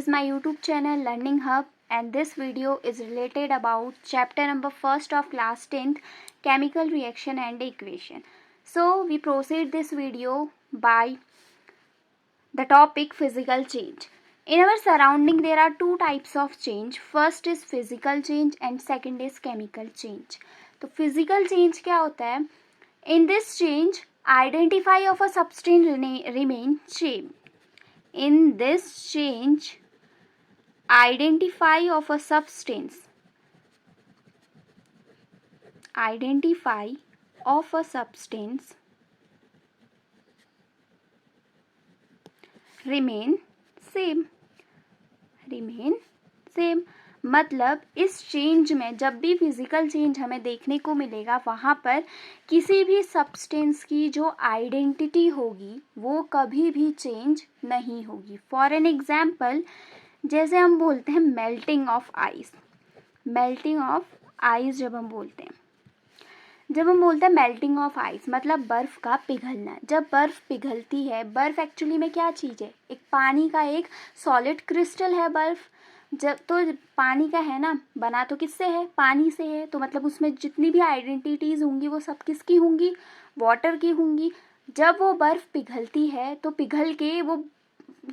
is my YouTube channel Learning Hub, and this video is related about chapter number 1st of class 10th, chemical reaction and equation. So we proceed this video by the topic physical change. In our surrounding there are two types of change. First is physical change and second is chemical change. तो physical change क्या होता है? In this change, identity of a substance remain same. In this change, identity of a substance remain same. मतलब इस change में जब भी physical change हमें देखने को मिलेगा वहाँ पर किसी भी सब्सटेंस की जो आइडेंटिटी होगी वो कभी भी चेंज नहीं होगी. फॉर एन एग्जाम्पल, जैसे हम बोलते हैं मेल्टिंग ऑफ आइस. जब हम बोलते हैं मेल्टिंग ऑफ आइस मतलब बर्फ़ का पिघलना. जब बर्फ़ पिघलती है, बर्फ़ एक्चुअली में क्या चीज़ है? एक पानी का एक सॉलिड क्रिस्टल है बर्फ़. जब तो पानी का है ना, बना तो किससे है? पानी से है. तो मतलब उसमें जितनी भी आइडेंटिटीज़ होंगी वो सब किसकी होंगी? वाटर की होंगी. जब वो बर्फ़ पिघलती है तो पिघल के वो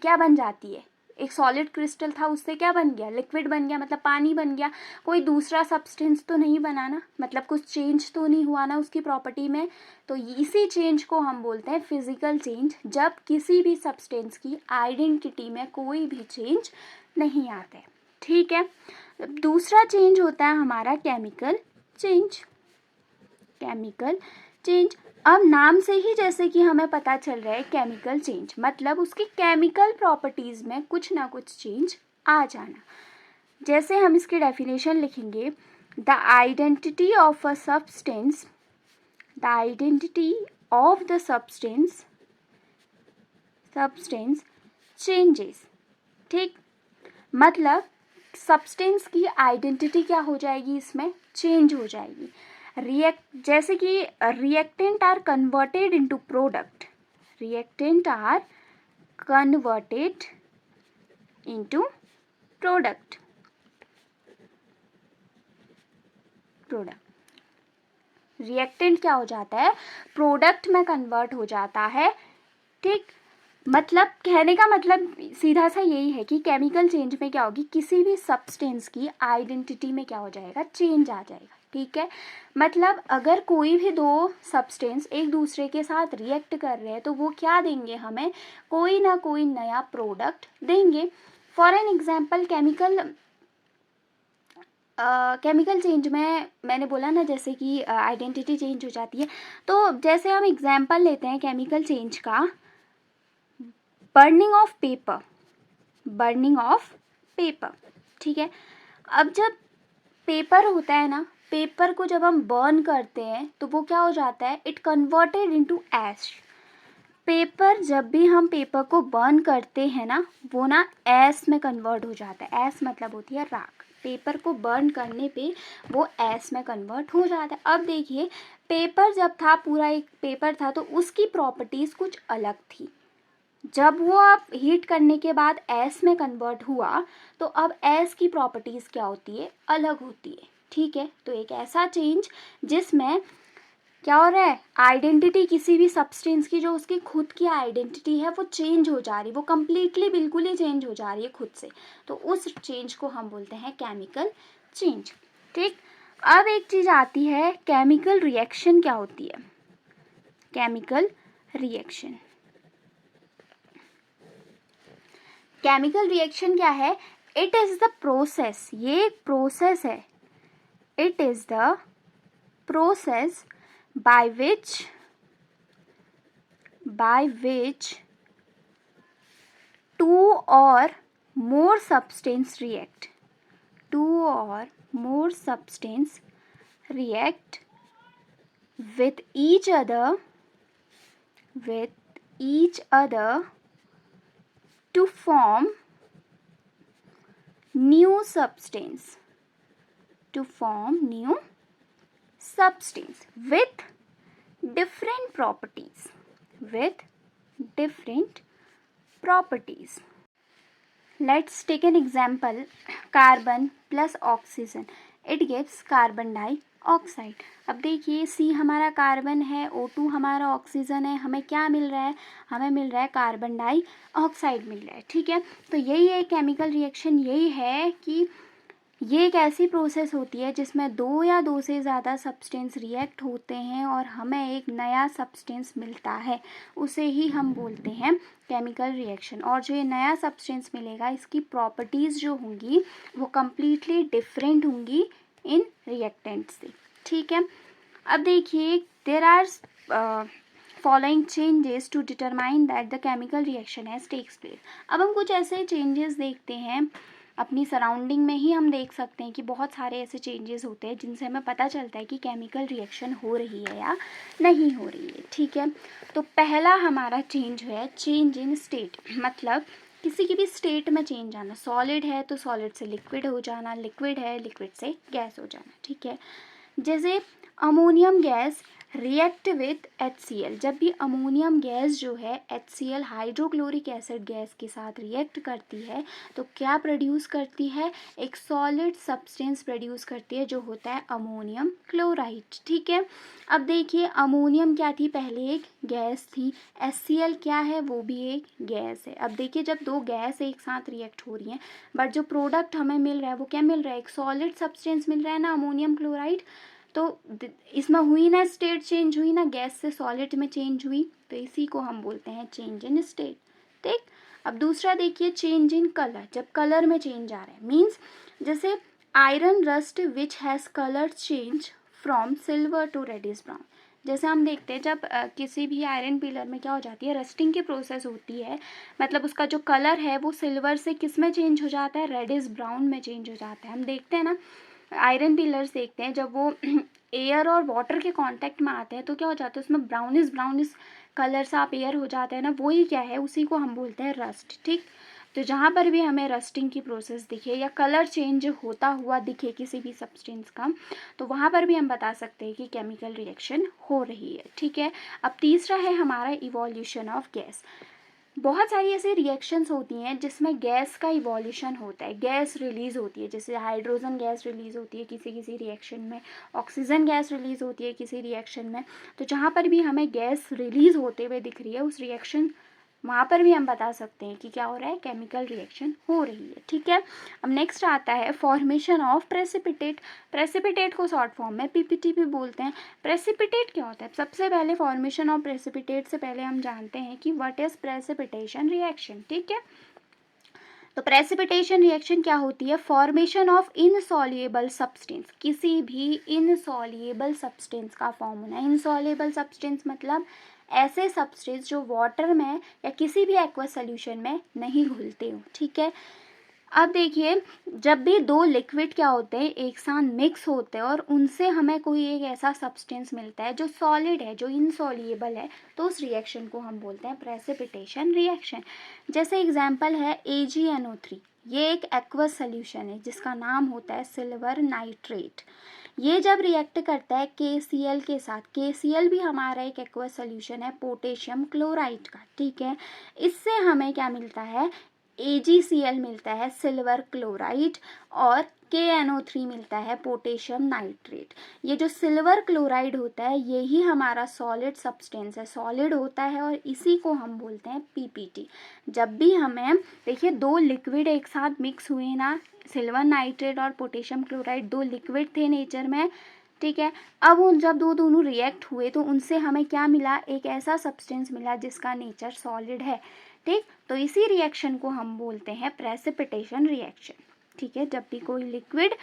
क्या बन जाती है? एक सॉलिड क्रिस्टल था, उससे क्या बन गया? लिक्विड बन गया, मतलब पानी बन गया. कोई दूसरा सब्सटेंस तो नहीं बना ना, मतलब कुछ चेंज तो नहीं हुआ ना उसकी प्रॉपर्टी में. तो इसी चेंज को हम बोलते हैं फिजिकल चेंज, जब किसी भी सब्सटेंस की आइडेंटिटी में कोई भी चेंज नहीं आता है. ठीक है. दूसरा चेंज होता है हमारा केमिकल चेंज. अब नाम से ही जैसे कि हमें पता चल रहा है केमिकल चेंज मतलब उसकी केमिकल प्रॉपर्टीज़ में कुछ ना कुछ चेंज आ जाना. जैसे हम इसकी डेफिनेशन लिखेंगे, the identity of the substance changes. ठीक, मतलब सब्सटेंस की आइडेंटिटी क्या हो जाएगी? इसमें चेंज हो जाएगी. जैसे कि reactant are converted into product. Reactant क्या हो जाता है? प्रोडक्ट में कन्वर्ट हो जाता है. ठीक, मतलब कहने का मतलब सीधा सा यही है कि केमिकल चेंज में क्या होगी? किसी भी सब्सटेंस की आइडेंटिटी में क्या हो जाएगा? चेंज आ जाएगा. ठीक है. मतलब अगर कोई भी दो सब्सटेंस एक दूसरे के साथ रिएक्ट कर रहे हैं तो वो क्या देंगे? हमें कोई ना कोई नया प्रोडक्ट देंगे. For an example, chemical change में मैंने बोला ना जैसे कि आइडेंटिटी चेंज हो जाती है. तो जैसे हम एग्जाम्पल लेते हैं केमिकल चेंज का, बर्निंग ऑफ पेपर. ठीक है. अब जब पेपर होता है ना, पेपर को जब हम बर्न करते हैं तो वो क्या हो जाता है? It converted into ash. Paper, जब भी हम पेपर को बर्न करते हैं ना, वो ना ऐश में कन्वर्ट हो जाता है. ऐश मतलब होती है राख. पेपर को बर्न करने पे वो ऐश में कन्वर्ट हो जाता है. अब देखिए, पेपर जब था, पूरा एक पेपर था, तो उसकी प्रॉपर्टीज़ कुछ अलग थी. जब वो आप हीट करने के बाद ऐश में कन्वर्ट हुआ तो अब ऐश की प्रॉपर्टीज़ क्या होती है? अलग होती है. ठीक है. तो एक ऐसा चेंज जिसमें क्या हो रहा है? आइडेंटिटी किसी भी सब्सटेंस की, जो उसकी खुद की आइडेंटिटी है, वो चेंज हो जा रही, वो कम्प्लीटली बिल्कुल ही चेंज हो जा रही है खुद से. तो उस चेंज को हम बोलते हैं केमिकल चेंज. ठीक. अब एक चीज़ आती है, केमिकल रिएक्शन क्या होती है? केमिकल रिएक्शन क्या है? It is the process. ये एक प्रोसेस है. It is the process by which two or more substance react with each other to form new substance with different properties. Let's take an example, carbon plus oxygen, it gives carbon dioxide. अब देखिए C हमारा carbon है, O2 हमारा oxygen है, हमें क्या मिल रहा है, हमें मिल रहा है कार्बन डाइऑक्साइड मिल रहा है। ठीक है, तो यही है केमिकल रिएक्शन, यही है कि ये एक ऐसी प्रोसेस होती है जिसमें दो या दो से ज़्यादा सब्सटेंस रिएक्ट होते हैं और हमें एक नया सब्सटेंस मिलता है, उसे ही हम बोलते हैं केमिकल रिएक्शन। और जो ये नया सब्सटेंस मिलेगा, इसकी प्रॉपर्टीज़ जो होंगी वो कम्प्लीटली डिफरेंट होंगी इन रिएक्टेंट से। ठीक है, अब देखिए there are following changes to determine that the chemical reaction has takes place. अब हम कुछ ऐसे चेंजेस देखते हैं अपनी सराउंडिंग में ही, हम देख सकते हैं कि बहुत सारे ऐसे चेंजेस होते हैं जिनसे हमें पता चलता है कि केमिकल रिएक्शन हो रही है या नहीं हो रही है। ठीक है, तो पहला हमारा चेंज है चेंज इन स्टेट, मतलब किसी की भी स्टेट में चेंज आना। सॉलिड है तो सॉलिड से लिक्विड हो जाना, लिक्विड है लिक्विड से गैस हो जाना। ठीक है, जैसे ammonium gas react with HCl, जब भी अमोनियम गैस जो है HCl हाइड्रोक्लोरिक एसिड गैस के साथ रिएक्ट करती है तो क्या प्रोड्यूस करती है, एक सॉलिड सब्सटेंस प्रोड्यूस करती है जो होता है अमोनियम क्लोराइड। ठीक है, अब देखिए अमोनियम क्या थी, पहले एक गैस थी, HCl क्या है, वो भी एक गैस है। अब देखिए जब दो गैस एक साथ रिएक्ट हो रही हैं बट जो प्रोडक्ट हमें मिल रहा है वो क्या मिल रहा है, एक सॉलिड सब्सटेंस मिल रहा है ना, अमोनियम क्लोराइड। तो इसमें हुई ना स्टेट चेंज, हुई ना, गैस से सॉलिड में चेंज हुई, तो इसी को हम बोलते हैं चेंज इन स्टेट। ठीक, अब दूसरा देखिए चेंज इन कलर, जब कलर में चेंज आ रहा है, मीन्स जैसे iron rust which has colour change from silver to reddish brown. जैसे हम देखते हैं जब किसी भी आयरन पिलर में क्या हो जाती है, रस्टिंग की प्रोसेस होती है, मतलब उसका जो कलर है वो सिल्वर से किस में चेंज हो जाता है, रेडिश ब्राउन में चेंज हो जाता है। हम देखते हैं ना आयरन पिलर्स देखते हैं, जब वो एयर और वाटर के कांटेक्ट में आते हैं तो क्या हो जाता है, उसमें ब्राउनिश कलर सा आप एयर हो जाता है ना, वही क्या है, उसी को हम बोलते हैं रस्ट। ठीक, तो जहाँ पर भी हमें रस्टिंग की प्रोसेस दिखे या कलर चेंज होता हुआ दिखे किसी भी सब्सटेंस का, तो वहाँ पर भी हम बता सकते हैं कि केमिकल रिएक्शन हो रही है। ठीक है, अब तीसरा है हमारा इवोल्यूशन ऑफ गैस। बहुत सारी ऐसी रिएक्शंस होती हैं जिसमें गैस का इवोल्यूशन होता है, गैस रिलीज़ होती है, जैसे हाइड्रोजन गैस रिलीज़ होती है किसी रिएक्शन में, ऑक्सीजन गैस रिलीज़ होती है किसी रिएक्शन में। तो जहाँ पर भी हमें गैस रिलीज़ होते हुए दिख रही है उस रिएक्शन, वहाँ पर भी हम बता सकते हैं कि क्या हो रहा है, केमिकल रिएक्शन हो रही है। ठीक है, अब नेक्स्ट आता है फॉर्मेशन ऑफ प्रेसिपिटेट। प्रेसिपिटेट को शॉर्ट फॉर्म में PPT भी बोलते हैं। प्रेसिपिटेट क्या होता है, सबसे पहले फॉर्मेशन ऑफ प्रेसिपिटेट से पहले हम जानते हैं कि व्हाट इज प्रेसिपिटेशन रिएक्शन। ठीक है, तो प्रेसिपिटेशन रिएक्शन क्या होती है, फॉर्मेशन ऑफ इनसॉल्युबल सब्सटेंस, किसी भी इनसॉल्युबल सब्सटेंस का फॉर्म होना। इनसॉल्युबल सब्सटेंस मतलब ऐसे सब्सटेंस जो वाटर में या किसी भी एक्वस सोल्यूशन में नहीं घुलते हो। ठीक है, अब देखिए जब भी दो लिक्विड क्या होते हैं एक साथ मिक्स होते हैं और उनसे हमें कोई एक ऐसा सब्सटेंस मिलता है जो सॉलिड है, जो इनसॉल्युबल है, तो उस रिएक्शन को हम बोलते हैं प्रेसिपिटेशन रिएक्शन। जैसे एग्जांपल है AgNO3, ये एक एक्वस सोल्यूशन है जिसका नाम होता है सिल्वर नाइट्रेट। ये जब रिएक्ट करता है KCl के साथ, KCl भी हमारा एक एक्वस सोल्यूशन है पोटेशियम क्लोराइड का। ठीक है, इससे हमें क्या मिलता है, AgCl मिलता है सिल्वर क्लोराइड और KNO3 मिलता है पोटेशियम नाइट्रेट। ये जो सिल्वर क्लोराइड होता है यही हमारा सॉलिड सब्सटेंस है, सॉलिड होता है और इसी को हम बोलते हैं PPT। जब भी हमें देखिए दो लिक्विड एक साथ मिक्स हुए ना, सिल्वर नाइट्रेट और पोटेशियम क्लोराइड दो लिक्विड थे नेचर में। ठीक है, अब उन जब दो दोनों रिएक्ट हुए तो उनसे हमें क्या मिला, एक ऐसा सब्सटेंस मिला जिसका नेचर सॉलिड है। ठीक, तो इसी रिएक्शन को हम बोलते हैं प्रेसिपिटेशन रिएक्शन। ठीक है, जब भी कोई लिक्विड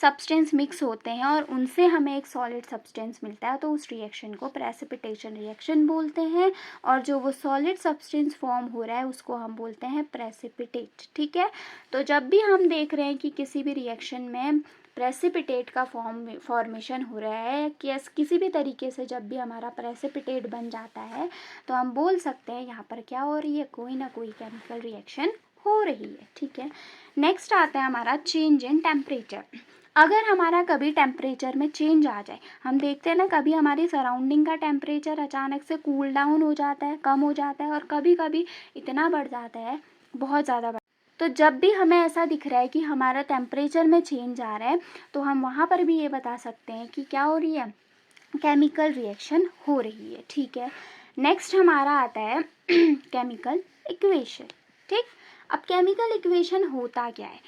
सब्सटेंस मिक्स होते हैं और उनसे हमें एक सॉलिड सब्सटेंस मिलता है तो उस रिएक्शन को प्रेसिपिटेशन रिएक्शन बोलते हैं, और जो वो सॉलिड सब्सटेंस फॉर्म हो रहा है उसको हम बोलते हैं प्रेसिपिटेट। ठीक है, तो जब भी हम देख रहे हैं कि किसी भी रिएक्शन में प्रेसिपिटेट का फॉर्मेशन हो रहा है, किसी भी तरीके से जब भी हमारा प्रेसिपिटेट बन जाता है तो हम बोल सकते हैं यहाँ पर क्या हो रही है, कोई ना कोई केमिकल रिएक्शन हो रही है। ठीक है, नेक्स्ट आता है हमारा चेंज इन टेम्परेचर। अगर हमारा कभी टेम्परेचर में चेंज आ जाए, हम देखते हैं ना कभी हमारी सराउंडिंग का टेम्परेचर अचानक से कूल डाउन हो जाता है, कम हो जाता है, और कभी कभी इतना बढ़ जाता है बहुत ज़्यादा तो जब भी हमें ऐसा दिख रहा है कि हमारा टेम्परेचर में चेंज आ रहा है, तो हम वहाँ पर भी ये बता सकते हैं कि क्या हो रही है, केमिकल रिएक्शन हो रही है। ठीक है, नेक्स्ट हमारा आता है केमिकल इक्वेशन। ठीक, अब केमिकल इक्वेशन होता क्या है?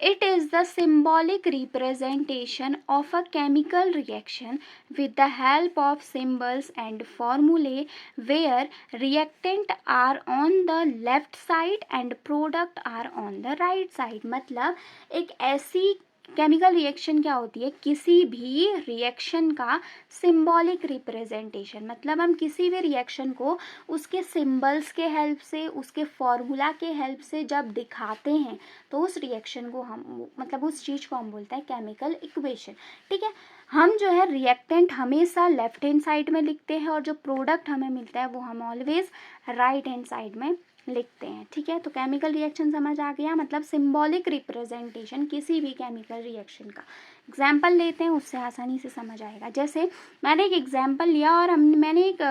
It is the symbolic representation of a chemical reaction with the help of symbols and formulae where reactant are on the left side and product are on the right side। मतलब एक ऐसी chemical reaction क्या होती है, किसी भी reaction का symbolic representation, मतलब हम किसी भी रिएक्शन को उसके सिंबल्स के हेल्प से, उसके फॉर्मूला के हेल्प से जब दिखाते हैं तो उस रिएक्शन को हम, मतलब उस चीज़ को हम बोलते हैं केमिकल इक्वेशन। ठीक है, हम जो है रिएक्टेंट हमेशा लेफ्ट हैंड साइड में लिखते हैं और जो प्रोडक्ट हमें मिलता है वो हम ऑलवेज राइट हैंड साइड में लिखते हैं। ठीक है, तो केमिकल रिएक्शन समझ आ गया, मतलब सिंबॉलिक रिप्रेजेंटेशन किसी भी केमिकल रिएक्शन का। एग्जाम्पल लेते हैं, उससे आसानी से समझ आएगा। जैसे मैंने एक एग्जाम्पल लिया और मैंने एक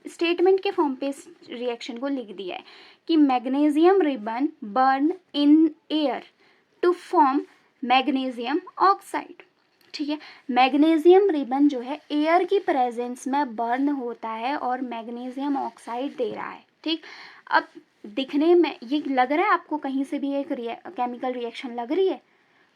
स्टेटमेंट के फॉर्म पे इस रिएक्शन को लिख दिया है कि magnesium ribbon burn in air to form magnesium oxide. ठीक है, मैग्नीशियम रिबन जो है एयर की प्रेजेंस में बर्न होता है और मैग्नीशियम ऑक्साइड दे रहा है। ठीक, अब दिखने में ये लग रहा है आपको कहीं से भी एक केमिकल रिएक्शन लग रही है,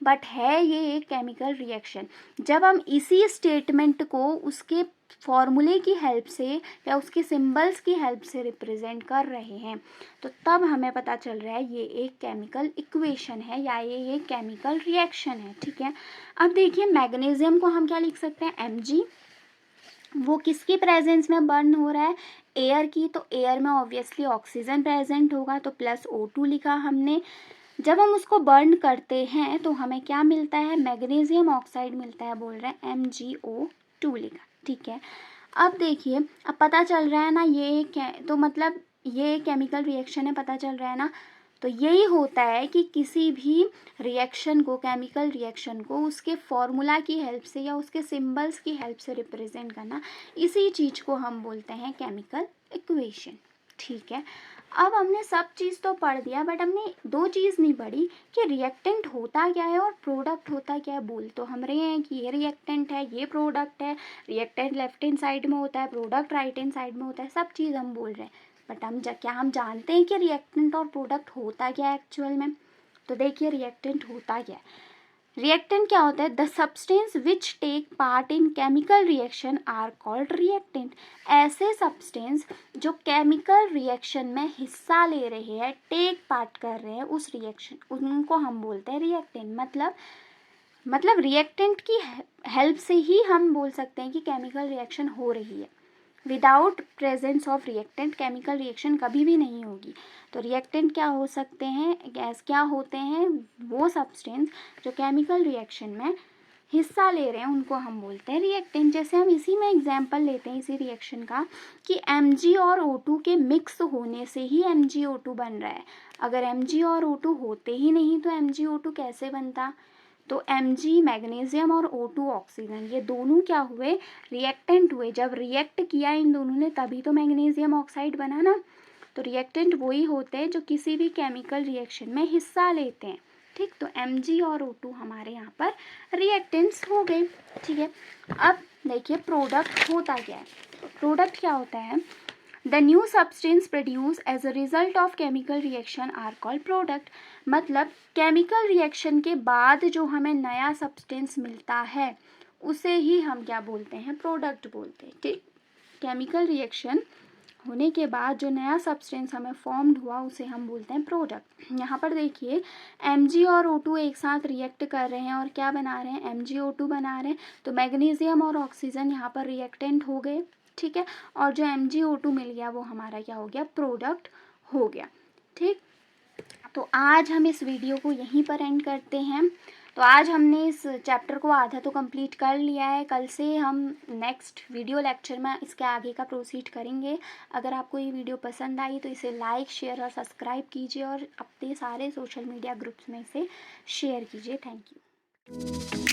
बट है ये एक केमिकल रिएक्शन। जब हम इसी स्टेटमेंट को उसके फॉर्मूले की हेल्प से या उसके सिंबल्स की हेल्प से रिप्रेजेंट कर रहे हैं तो तब हमें पता चल रहा है ये एक केमिकल इक्वेशन है या ये एक केमिकल रिएक्शन है। ठीक है, अब देखिए मैग्नीशियम को हम क्या लिख सकते हैं, Mg। वो किसकी प्रेजेंस में बर्न हो रहा है, एयर की, तो एयर में ऑब्वियसली ऑक्सीजन प्रेजेंट होगा तो प्लस O2 लिखा हमने। जब हम उसको बर्न करते हैं तो हमें क्या मिलता है, मैग्नीशियम ऑक्साइड मिलता है, बोल रहे हैं MgO2 लिखा। ठीक है, अब देखिए, अब पता चल रहा है ना ये तो मतलब ये केमिकल रिएक्शन है, पता चल रहा है ना। तो यही होता है कि किसी भी रिएक्शन को, केमिकल रिएक्शन को उसके फॉर्मूला की हेल्प से या उसके सिंबल्स की हेल्प से रिप्रेजेंट करना, इसी चीज़ को हम बोलते हैं केमिकल इक्वेशन। ठीक है, अब हमने सब चीज़ तो पढ़ दिया, बट हमने दो चीज़ नहीं पढ़ी कि रिएक्टेंट होता क्या है और प्रोडक्ट होता क्या है। बोल तो हम रहे हैं कि ये रिएक्टेंट है, ये प्रोडक्ट है, रिएक्टेंट लेफ्ट हैंड साइड में होता है, प्रोडक्ट राइट हैंड साइड में होता है, सब चीज़ हम बोल रहे हैं, बट क्या हम जानते हैं कि रिएक्टेंट और प्रोडक्ट होता क्या है एक्चुअल में। तो देखिए रिएक्टेंट होता क्या है। रिएक्टेंट क्या होता है, the substance which take part in chemical reaction are called reactant. ऐसे सब्सटेंस जो केमिकल रिएक्शन में हिस्सा ले रहे हैं, टेक पार्ट कर रहे हैं उस रिएक्शन, उनको हम बोलते हैं रिएक्टेंट। मतलब रिएक्टेंट की हेल्प से ही हम बोल सकते हैं कि केमिकल रिएक्शन हो रही है। Without presence of reactant chemical reaction कभी भी नहीं होगी। तो रिएक्टेंट क्या हो सकते हैं, गैस क्या होते हैं, वो सब्सटेंस जो केमिकल रिएक्शन में हिस्सा ले रहे हैं उनको हम बोलते हैं रिएक्टेंट। जैसे हम इसी में एग्जांपल लेते हैं इसी रिएक्शन का कि Mg और O2 के मिक्स होने से ही MgO2 बन रहा है। अगर Mg और O2 होते ही नहीं तो MgO2 कैसे बनता। तो Mg मैग्नीशियम और O2 ऑक्सीजन, ये दोनों क्या हुए, रिएक्टेंट हुए। जब रिएक्ट किया इन दोनों ने तभी तो मैग्नीशियम ऑक्साइड बना ना। तो रिएक्टेंट वही होते हैं जो किसी भी केमिकल रिएक्शन में हिस्सा लेते हैं। ठीक, तो Mg और O2 हमारे यहाँ पर रिएक्टेंट्स हो गए। ठीक है, अब देखिए प्रोडक्ट होता क्या है। प्रोडक्ट क्या होता है, the new substance produce as a result of chemical reaction are called product. मतलब केमिकल रिएक्शन के बाद जो हमें नया सब्सटेंस मिलता है उसे ही हम क्या बोलते हैं, प्रोडक्ट बोलते हैं। ठीक, केमिकल रिएक्शन होने के बाद जो नया सब्सटेंस हमें फॉर्म्ड हुआ उसे हम बोलते हैं प्रोडक्ट। यहाँ पर देखिए Mg और O2 एक साथ रिएक्ट कर रहे हैं और क्या बना रहे हैं, MgO2 बना रहे हैं। तो मैग्नीशियम और ऑक्सीजन यहाँ पर रिएक्टेंट हो गए। ठीक है, और जो MgO2 मिल गया वो हमारा क्या हो गया, प्रोडक्ट हो गया। ठीक, तो आज हम इस वीडियो को यहीं पर एंड करते हैं। तो आज हमने इस चैप्टर को आधा तो कंप्लीट कर लिया है। कल से हम नेक्स्ट वीडियो लेक्चर में इसके आगे का प्रोसीड करेंगे। अगर आपको ये वीडियो पसंद आई तो इसे लाइक, शेयर और सब्सक्राइब कीजिए और अपने सारे सोशल मीडिया ग्रुप्स में इसे शेयर कीजिए। Thank you.